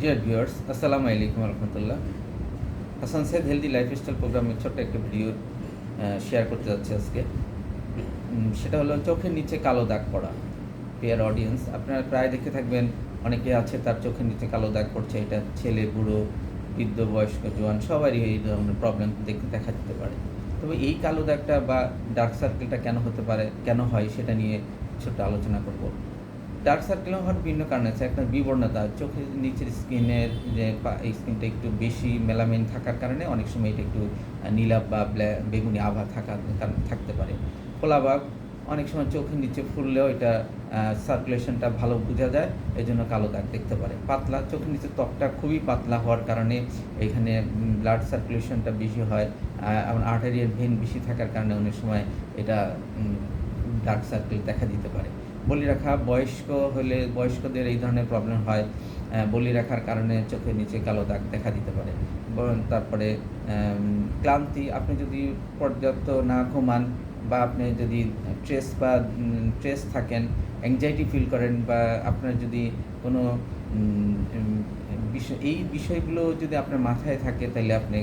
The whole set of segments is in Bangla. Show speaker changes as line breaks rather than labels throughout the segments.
ডিয়ার ভিউয়ার্স, আসসালামু আলাইকুম রহমতুল্লাহ। হাসান সাইদ হেলদি লাইফস্টাইল প্রোগ্রামের ছোট্ট একটা ভিডিও শেয়ার করতে যাচ্ছি আজকে। সেটা হলো চোখের নিচে কালো দাগ পড়া। ডিয়ার অডিয়েন্স, আপনারা প্রায় দেখে থাকবেন অনেকে আছে তার চোখের নিচে কালো দাগ পড়ছে। এটা ছেলে, বুড়ো, বৃদ্ধ, বয়স্ক, জোয়ান সবারই এই ধরনের প্রবলেম দেখা দিতে পারে। তবে এই কালো দাগটা বা ডার্ক সার্কেলটা কেন হতে পারে, কেন হয়, সেটা নিয়ে ছোট্ট আলোচনা করব। ডার্ক সার্কেল হওয়ার বিভিন্ন কারণ আছে। একটা বিবর্ণতা, চোখের নিচের স্কিনের যে এই স্কিনটা একটু বেশি মেলামিন থাকার কারণে অনেক সময় এটা একটু নীলাভ বা বেগুনি আভা থাকতে পারে। ফোলাভাব, অনেক সময় চোখের নিচে ফুললেও এটা সার্কুলেশনটা ভালো বোঝা যায়, এই জন্য কালো দাগ দেখতে পারে। পাতলা, চোখের নিচে ত্বকটা খুবই পাতলা হওয়ার কারণে এখানে ব্লাড সার্কুলেশনটা বেশি হয়, এবং আর্টারিয়াল ভেন বেশি থাকার কারণে অনেক সময় এটা ডার্ক সার্কেল দেখা দিতে পারে। বলি রাখা, বয়স্কদের এই ধরনের প্রবলেম হয়। বলি রাখার কারণে চোখের নিচে কালো দাগ দেখা দিতে পারে। তারপরে ক্লান্তি, আপনি যদি পর্যাপ্ত না ঘুমান বা আপনি যদি স্ট্রেস থাকেন, অ্যাংজাইটি ফিল করেন, বা আপনার যদি কোনো এই বিষয়গুলো যদি আপনার মাথায় থাকে, তাহলে আপনি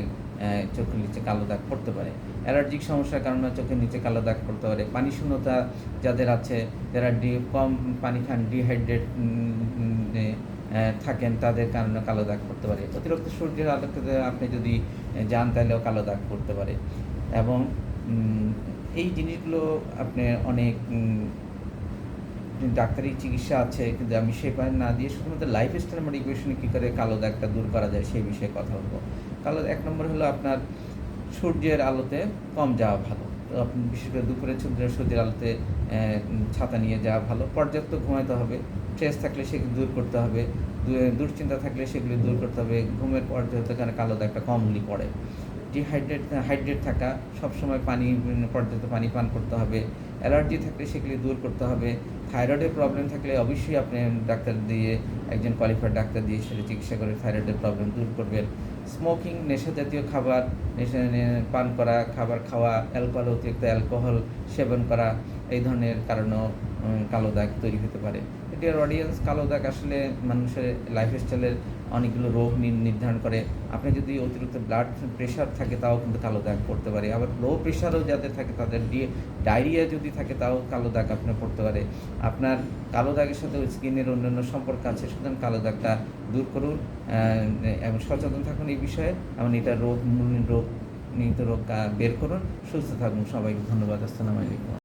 চোখের নিচে কালো দাগ পড়তে পারে। অ্যালার্জিক সমস্যার কারণে চোখের নিচে কালো দাগ পড়তে পারে। পানি শূন্যতা যাদের আছে, যারা কম পানি খান, ডিহাইড্রেট থাকেন, তাদের কারণে কালো দাগ পড়তে পারে। অতিরিক্ত সূর্যের আলোতে আপনি যদি যান, তাহলেও কালো দাগ পড়তে পারে। এবং এই জিনিসগুলো আপনি অনেক ডাক্তারি চিকিৎসা আছে, কিন্তু আমি সেটা না দিয়ে শুধুমাত্র লাইফস্টাইল মডিফিকেশনে কী করে কালো দাগটা দূর করা যায় সেই বিষয়ে কথা বলবো। এক নম্বর হলো আপনার সূর্যের আলোতে কম যাওয়া ভালো। তো আপনি বিশেষ করে দুপুরে সূর্যের আলোতে ছাতা নিয়ে যাওয়া ভালো। পর্যাপ্ত ঘুমাতে হবে। স্ট্রেস থাকলে সেগুলো দূর করতে হবে। দুশ্চিন্তা থাকলে সেগুলি দূর করতে হবে। ঘুমের পর্যাপ্ত কারণে কালো দাগটা কমলি পড়ে। হাইড্রেট থাকা, সবসময় পর্যাপ্ত পানি পান করতে হবে। অ্যালার্জি থাকলে সেগুলি দূর করতে হবে। থাইরয়েডের প্রবলেম থাকলে অবশ্যই আপনি একজন কোয়ালিফাইড ডাক্তার দিয়ে সেটা চিকিৎসা করে থাইরয়েডের প্রবলেম দূর করবেন। স্মোকিং, নেশা জাতীয় খাবার পান করা, খাবার খাওয়া, অতিরিক্ত অ্যালকোহল সেবন করা, এই ধরনের কারণেও কালো দাগ তৈরি হতে পারে। ডিয়ার অডিয়েন্স, কালো দাগ আসলে মানুষের লাইফস্টাইলের অনেকগুলো রোগ নির্ধারণ করে। আপনি যদি অতিরিক্ত ব্লাড প্রেশার থাকে, তাও কিন্তু কালো দাগ পড়তে পারে। আবার লো প্রেশারও যাদের থাকে, তাদের ডায়রিয়া যদি থাকে, তাও কালো দাগ আপনার পড়তে পারে। আপনার কালো দাগের সাথে স্কিনের অন্যান্য সম্পর্ক আছে, সুতরাং কালো দাগটা দূর করুন এবং সচেতন থাকুন এই বিষয়ে, এবং এটা রোগ বের করুন। সুস্থ থাকুন। সবাইকে ধন্যবাদ। আসসালামু আলাইকুম।